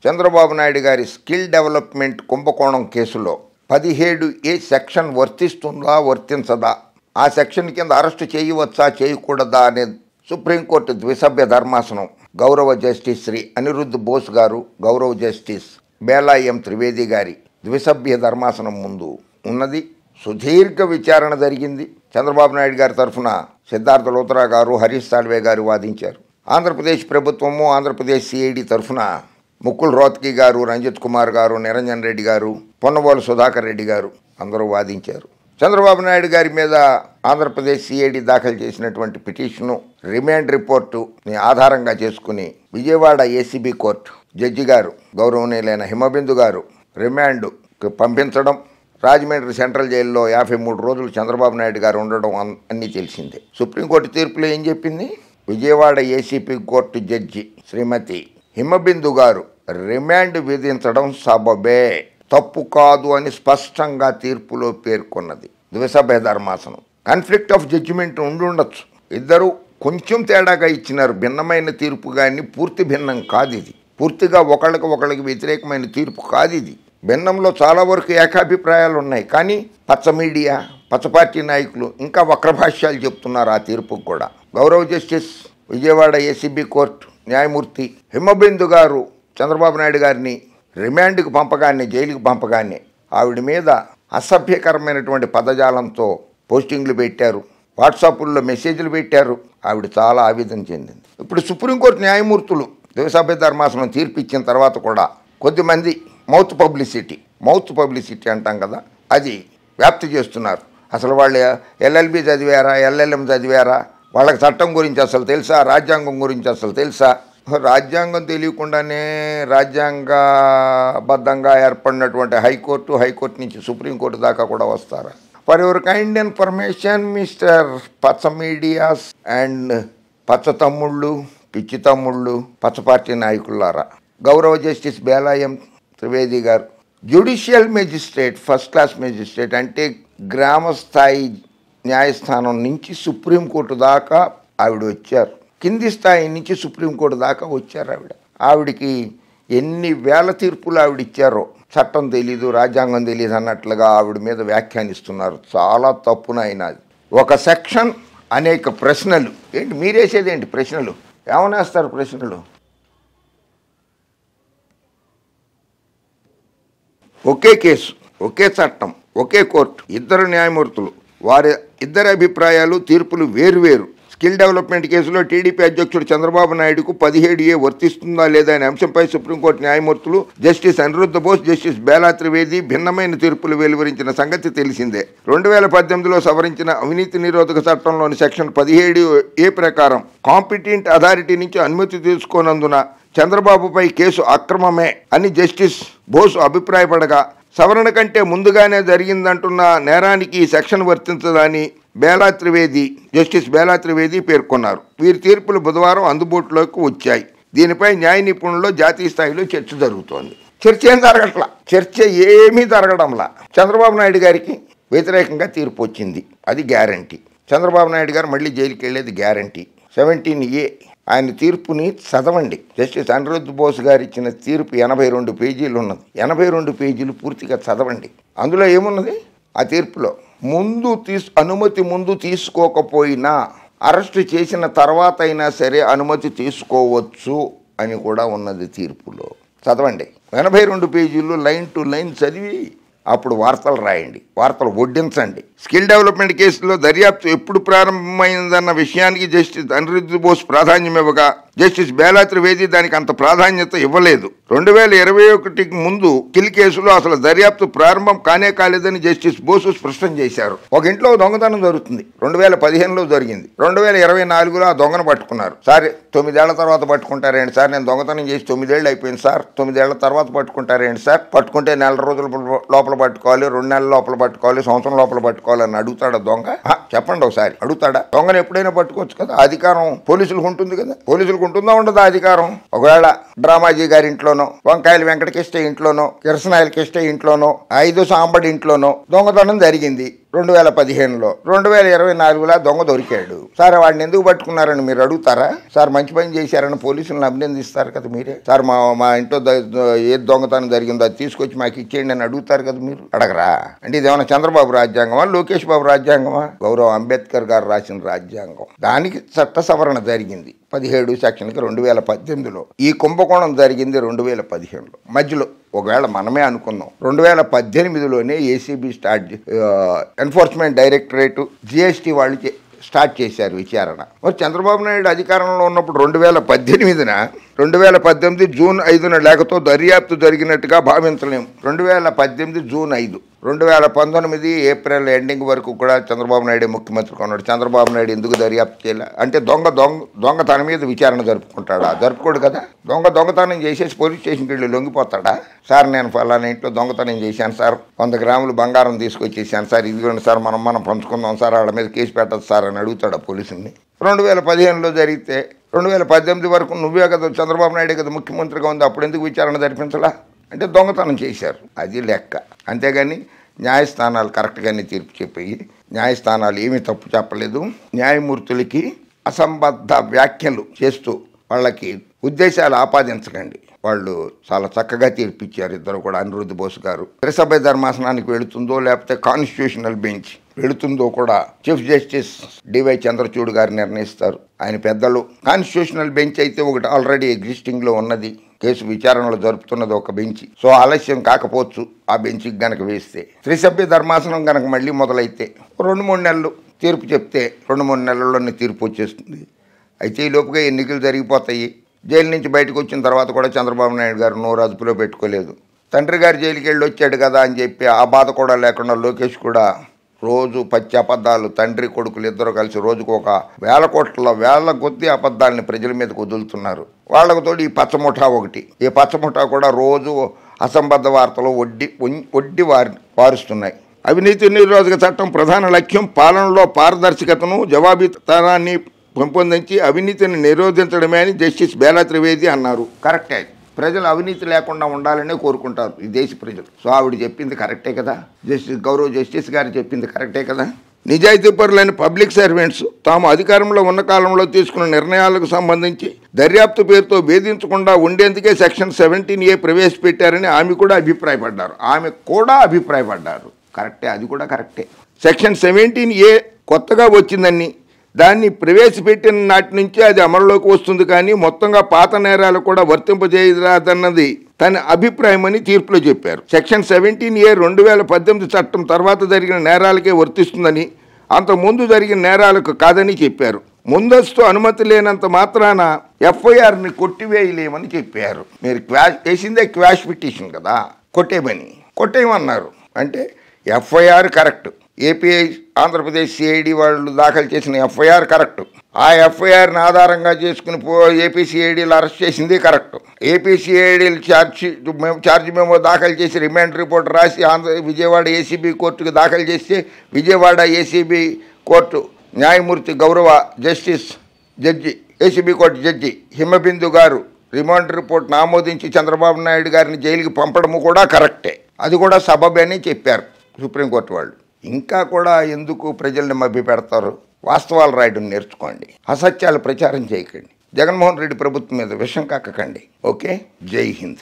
చంద్రబాబు నాయుడు గారి skill development కుంభకోణం కేసులో 17A సెక్షన్ వర్తిస్తుందా వర్తించదా, ఆ సెక్షన్ కింద అరెస్టు చేయవచ్చా చేయకూడదా అనే సుప్రీంకోర్టు ద్విసభ్య ధర్మాసనం గౌరవ జస్టిస్ శ్రీ అనిరుద్ధ్ బోస్ గారు, గౌరవ జస్టిస్ బేలా ఎం త్రివేది గారి ద్విసభ్య ధర్మాసనం ముందు ఉన్నది. సుదీర్ఘ విచారణ జరిగింది. చంద్రబాబు నాయుడు గారి తరఫున సిద్ధార్థ లూథరా గారు, హరీష్ సాల్వే గారు వాదించారు. ఆంధ్రప్రదేశ్ ప్రభుత్వము, ఆంధ్రప్రదేశ్ సిఐడి తరఫున ముకుల్ రోత్కి గారు, రంజిత్ కుమార్ గారు, నిరంజన్ రెడ్డి గారు, పొన్నబోలు సుధాకర్ రెడ్డి గారు అందరూ వాదించారు. చంద్రబాబు నాయుడు గారి మీద ఆంధ్రప్రదేశ్ సిఐడి దాఖలు చేసినటువంటి పిటిషను రిమాండ్ రిపోర్టుని ఆధారంగా చేసుకుని విజయవాడ ఏసీబీ కోర్టు జడ్జి గారు గౌరవనీయులైన హిమబిందు గారు రిమాండ్కు పంపించడం, రాజమండ్రి సెంట్రల్ జైల్లో 53 రోజులు చంద్రబాబు నాయుడు గారు ఉండడం అన్నీ తెలిసిందే. సుప్రీంకోర్టు తీర్పులో ఏం చెప్పింది? విజయవాడ ఏసీపీ కోర్టు జడ్జి శ్రీమతి హిమబిందు గారు రిమాండ్ విధించడం సబబే, తప్పు కాదు అని స్పష్టంగా తీర్పులో పేర్కొన్నది. ద్విసభ్య ధర్మాసనం కాన్ఫ్లిక్ట్ ఆఫ్ జడ్జిమెంట్ ఉండొచ్చు, ఇద్దరు కొంచెం తేడాగా ఇచ్చినారు. భిన్నమైన తీర్పు కానీ పూర్తి భిన్నం కాదు ఇది. పూర్తిగా ఒకళ్ళకి వ్యతిరేకమైన తీర్పు కాదు ఇది. భిన్నంలో చాలా వరకు ఏకాభిప్రాయాలు ఉన్నాయి. కానీ పచ్చ మీడియా, పచ్చ పార్టీ నాయకులు ఇంకా వక్రభాష్యాలు చెప్తున్నారు ఆ తీర్పుకు కూడా. గౌరవ జస్టిస్ విజయవాడ ఏసీబీ కోర్టు న్యాయమూర్తి హిమబిందు గారు చంద్రబాబు నాయుడు గారిని రిమాండ్కు పంపగానే, జైలుకు పంపగానే ఆవిడ మీద అసభ్యకరమైనటువంటి పదజాలంతో పోస్టింగ్లు పెట్టారు, వాట్సాప్ల్లో మెసేజ్లు పెట్టారు. ఆవిడ చాలా ఆవేదన చెందింది. ఇప్పుడు సుప్రీంకోర్టు న్యాయమూర్తులు ద్విసభ్య ధర్మాసనం తీర్పు ఇచ్చిన తర్వాత కూడా కొద్దిమంది మౌత్ పబ్లిసిటీ అంటాం కదా, అది వ్యాప్తి చేస్తున్నారు. అసలు వాళ్ళు ఎల్ఎల్బి చదివారా, ఎల్ఎల్ఎం చదివారా, వాళ్ళకి చట్టం గురించి అసలు తెలుసా, రాజ్యాంగం గురించి అసలు తెలుసా? రాజ్యాంగం తెలియకుండానే రాజ్యాంగబద్ధంగా ఏర్పడినటువంటి హైకోర్టు నుంచి సుప్రీంకోర్టు దాకా కూడా వస్తారా? For your kind information mister పచ్చ మీడియాస్ అండ్ పచ్చ తమ్ముళ్ళు, పిచ్చి తమ్ముళ్ళు, పచ్చ పార్టీ నాయకులారా, గౌరవ జస్టిస్ బేలా ఎం త్రివేది గారు judicial magistrate, first class magistrate అంటే గ్రామ స్థాయి న్యాయస్థానం నుంచి సుప్రీంకోర్టు దాకా ఆవిడ వచ్చారు. కింది స్థాయి నుంచి సుప్రీంకోర్టు దాకా వచ్చారు. ఆవిడికి ఎన్ని వేల తీర్పులు ఆవిడ ఇచ్చారో, చట్టం తెలీదు, రాజ్యాంగం తెలీదు అన్నట్లుగా ఆవిడ మీద వ్యాఖ్యానిస్తున్నారు. చాలా తప్పునైనా ఒక సెక్షన్, అనేక ప్రశ్నలు. ఏంటి మీరేసేది ఏంటి ప్రశ్నలు? ఏమనేస్తారు ప్రశ్నలు? ఒకే కేసు, ఒకే చట్టం, ఒకే కోర్టు, ఇద్దరు న్యాయమూర్తులు, వారి ఇద్దరి అభిప్రాయాలు, తీర్పులు వేరువేరు. స్కిల్ డెవలప్మెంట్ కేసులో టీడీపీ అధ్యక్షుడు చంద్రబాబు నాయుడుకు 17A వర్తిస్తుందా లేదా అనే అంశంపై సుప్రీంకోర్టు న్యాయమూర్తులు జస్టిస్ అనిరుద్ధ్ బోస్, జస్టిస్ బేలా త్రివేది భిన్నమైన తీర్పులు వెలువరించిన సంగతి తెలిసిందే. 2018లో సవరించిన అవినీతి నిరోధక చట్టంలోని సెక్షన్ 17A ప్రకారం కాంపిటెంట్ అథారిటీ నుంచి అనుమతి తీసుకోనందున చంద్రబాబుపై కేసు అక్రమమే అని జస్టిస్ బోస్ అభిప్రాయపడగా, సవరణ కంటే ముందుగానే జరిగిందంటున్న నేరానికి ఈ సెక్షన్ వర్తించదని జస్టిస్ బేలా త్రివేది పేర్కొన్నారు. వీరి తీర్పులు బుధవారం అందుబాటులోకి వచ్చాయి. దీనిపై న్యాయ నిపుణుల్లో జాతీయ స్థాయిలో చర్చ జరుగుతోంది. చర్చ ఏమీ జరగడంలా చంద్రబాబు నాయుడు గారికి వ్యతిరేకంగా తీర్పు వచ్చింది, అది గ్యారంటీ. చంద్రబాబు నాయుడు గారు మళ్ళీ జైలుకి వెళ్ళేది గ్యారంటీ. 17A ఆయన తీర్పుని చదవండి. జస్టిస్ అనిరుద్ధ్ బోస్ గారు ఇచ్చిన తీర్పు 82 పేజీలు ఉన్నది. 82 పేజీలు పూర్తిగా చదవండి. అందులో ఏమున్నది? ఆ తీర్పులో అనుమతి ముందు తీసుకోకపోయినా అరెస్టు చేసిన తర్వాత అయినా సరే అనుమతి తీసుకోవచ్చు అని కూడా ఉన్నది తీర్పులో. చదవండి. 82 పేజీలు లైన్ టు లైన్ చదివి అప్పుడు వార్తలు రాయండి, వార్తలు వడ్డించండి. స్కిల్ డెవలప్మెంట్ కేసులో దర్యాప్తు ఎప్పుడు ప్రారంభమైందన్న విషయానికి జస్టిస్ అనిరుద్ధ్ బోస్ ప్రాధాన్యం ఇవ్వగా, జస్టిస్ బేలా త్రివేది దానికి అంత ప్రాధాన్యత ఇవ్వలేదు. 2021 ముందు స్కిల్ కేసులో అసలు దర్యాప్తు ప్రారంభం కాలేదని జస్టిస్ బోసు స్పష్టం చేశారు. ఒక ఇంట్లో దొంగతనం జరుగుతుంది, 2015లో జరిగింది. 2024లో ఆ దొంగను పట్టుకున్నారు. సార్ 9 ఏళ్ల తర్వాత పట్టుకుంటారేంటి సార్? నేను దొంగతనం చేసి 9 ఏళ్ళు అయిపోయింది సార్, 9 ఏళ్ల తర్వాత పట్టుకుంటారేంటి సార్? పట్టుకుంటే 4 రోజుల లోపల పట్టుకోవాలి, 2 నెలల లోపల పట్టుకోవాలి, సంవత్సరం లోపల పట్టుకోవాలని అడుగుతాడా దొంగ? చెప్పండి ఒకసారి, అడుగుతాడా? దొంగను ఎప్పుడైనా పట్టుకోవచ్చు కదా. అధికారం పోలీసులకు ఉంటుంది కదా. పోలీసులకు ఉంటుందా ఉండదా అధికారం? ఒకవేళ డ్రామాజీ గారి ఇంట్లోనో, వంకాయల వెంకటకృష్ణ ఇంట్లోనో, కిరసనాయల కృష్ణ ఇంట్లోనో, 5 సాంబడి ఇంట్లోనో దొంగతనం జరిగింది. 2015లో 2024లో దొంగ దొరికాడు. సార్ వాడిని ఎందుకు పట్టుకున్నారని మీరు అడుగుతారా? సార్ మంచి పని చేశారని పోలీసులను అభినందిస్తారు కదా మీరే. సార్ మా ఇంట్లో ఏ దొంగతనం జరిగిందో అది తీసుకొచ్చి మాకు ఇచ్చేయండి అని అడుగుతారు కదా మీరు. అడగరా? అంటే ఇదేమన్నా చంద్రబాబు రాజ్యాంగమా, లోకేష్ బాబు రాజ్యాంగమా? గౌరవ అంబేద్కర్ గారు రాసిన రాజ్యాంగం. దానికి చట్ట సవరణ జరిగింది 17 సెక్షన్కి 2018లో. ఈ కుంభకోణం జరిగింది 2015లో. మధ్యలో ఒకవేళ మనమే అనుకున్నాం 2018లోనే ఏసీబీ ఎన్ఫోర్స్మెంట్ డైరెక్టరేట్ GST వాళ్ళు స్టార్ట్ చేశారు విచారణ. మరి చంద్రబాబు నాయుడు అధికారంలో ఉన్నప్పుడు 2018 జూన్ 5న లేఖతో దర్యాప్తు జరిగినట్టుగా భావించలేము. 2018 జూన్ 5, 2019 ఏప్రిల్ ఎండింగ్ వరకు కూడా చంద్రబాబు నాయుడు ముఖ్యమంత్రిగా ఉన్నాడు. చంద్రబాబు నాయుడు ఎందుకు దర్యాప్తు చేయాలి? అంటే దొంగ తన మీద విచారణ జరుపుకుంటాడా? జరుపుకోడు కదా. దొంగతనం చేసేసి పోలీస్ స్టేషన్కి వెళ్ళి లొంగిపోతాడా? సార్ నేను ఫలానా ఇంట్లో దొంగతనం చేశాను సార్, 100 గ్రాములు బంగారం తీసుకొచ్చేసాను సార్, ఇదిగోండి సార్ మనం పంచుకుందాం సార్, వాళ్ళ మీద కేసు పెట్టదు సార్ అని అడుగుతాడా పోలీసుల్ని? 2015లో జరిగితే 2018 వరకు నువ్వే కదా, చంద్రబాబు నాయుడే కదా ముఖ్యమంత్రిగా ఉంది, అప్పుడు ఎందుకు విచారణ జరిపించలా? అంటే దొంగతనం చేశారు, అది లెక్క. అంతేగాని న్యాయస్థానాలు కరెక్ట్గానే తీర్పు చెప్పాయి. న్యాయస్థానాలు ఏమీ తప్పు చెప్పలేదు. న్యాయమూర్తులకి అసంబద్ధ వ్యాఖ్యలు చేస్తూ వాళ్ళకి ఉద్దేశాలు ఆపాదించకండి. వాళ్ళు చాలా చక్కగా తీర్పిచ్చారు ఇద్దరు కూడా. అనిరుద్ధ్ బోస్ గారు త్రిసభ్య ధర్మాసనానికి వెళుతుందో లేకపోతే కాన్స్టిట్యూషనల్ బెంచ్ వెళుతుందో కూడా చీఫ్ జస్టిస్ డివై చంద్రచూడ్ గారు నిర్ణయిస్తారు. ఆయన పెద్దలు. కాన్స్టిట్యూషనల్ బెంచ్ అయితే ఒకటి ఆల్రెడీ ఎగ్జిస్టింగ్లో ఉన్నది, కేసు విచారణలో జరుపుతున్నది ఒక బెంచ్. సో ఆలస్యం కాకపోవచ్చు ఆ బెంచ్కి గనక వేస్తే. త్రిసభ్య ధర్మాసనం గనక మళ్ళీ మొదలైతే 2-3 నెలలు తీర్పు చెప్తే 2-3 నెలల్లోనే తీర్పు వచ్చేస్తుంది. అయితే ఈ లోపుగా ఎన్నికలు జరిగిపోతాయి. జైలు నుంచి బయటకు వచ్చిన తర్వాత కూడా చంద్రబాబు నాయుడు గారు నోరు అదుపులో పెట్టుకోలేదు. తండ్రి గారు జైలుకి వెళ్ళి వచ్చాడు కదా అని చెప్పి ఆ బాధ కూడా లేకుండా లోకేష్ కూడా రోజు పచ్చి అబద్ధాలు, తండ్రి కొడుకులు ఇద్దరు కలిసి రోజుకు 1,000 కొద్ది అబద్ధాలని ప్రజల మీదకు వదులుతున్నారు. వాళ్ళకు తోడు ఈ పచ్చముఠా ఒకటి. ఈ పచ్చముఠా కూడా రోజు అసంబద్ధ వార్తలు వడ్డీ వారుస్తున్నాయి. అవినీతి నిరోధక చట్టం ప్రధాన లక్ష్యం పాలనలో పారదర్శకతను, జవాబుదారీతనాన్ని పెంపొందించి అవినీతిని నిరోధించడమే అని జస్టిస్ బేలా త్రివేది అన్నారు. కరెక్టే. ప్రజలు అవినీతి లేకుండా ఉండాలనే కోరుకుంటారు ఈ దేశ ప్రజలు. సో ఆవిడ చెప్పింది కరెక్టే కదా. గౌరవ జస్టిస్ గారు చెప్పింది కరెక్టే కదా. నిజాయితీపరులైన పబ్లిక్ సర్వెంట్స్ తాము అధికారంలో ఉన్న కాలంలో తీసుకున్న నిర్ణయాలకు సంబంధించి దర్యాప్తు పేరుతో వేధించకుండా ఉండేందుకే సెక్షన్ 17A ప్రవేశపెట్టారని ఆమె కూడా అభిప్రాయపడ్డారు. కరెక్టే, అది కూడా కరెక్టే. సెక్షన్ 17A కొత్తగా వచ్చిందని, దాన్ని ప్రవేశపెట్టిన నాటి నుంచి అది అమలులోకి వస్తుంది, కానీ మొత్తంగా పాత నేరాలు కూడా వర్తింపజేయరాదన్నది తన అభిప్రాయం అని తీర్పులో చెప్పారు. సెక్షన్ 17A 2018 చట్టం తర్వాత జరిగిన నేరాలకే వర్తిస్తుందని, అంతకుముందు జరిగిన నేరాలకు కాదని చెప్పారు. ముందస్తు అనుమతి లేనంత మాత్రాన FIRని కొట్టివేయలేమని చెప్పారు. మీరు వేసిందే క్వాష్ పిటిషన్ కదా, కొట్టేయమన్నారు. అంటే FIR కరెక్ట్. ఆంధ్రప్రదేశ్ CID వాళ్ళు దాఖలు చేసిన FIR కరెక్ట్. ఆ FIRని ఆధారంగా చేసుకుని ఏపీ CIDలు అరెస్ట్ చేసింది కరెక్ట్. ఏపీ CIDలు ఛార్జ్ మెమో దాఖలు చేసి రిమాండ్ రిపోర్ట్ రాసి విజయవాడ ACB కోర్టుకు దాఖలు చేస్తే విజయవాడ ACB కోర్టు న్యాయమూర్తి గౌరవ ACB కోర్టు జడ్జి హిమబిందు గారు రిమాండ్ రిపోర్ట్ ఆమోదించి చంద్రబాబు నాయుడు గారిని జైలుకి పంపడము కూడా కరెక్టే. అది కూడా సబబే అని చెప్పారు సుప్రీంకోర్టు వాళ్ళు. ఇంకా కూడా ఎందుకు ప్రజల్ని మభ్య పెడతారు? వాస్తవాలు రాయడం నేర్చుకోండి, అసత్యాలు ప్రచారం చేయకండి, జగన్మోహన్ రెడ్డి ప్రభుత్వం మీద విషం కక్కకండి. ఓకే, జై హింద్.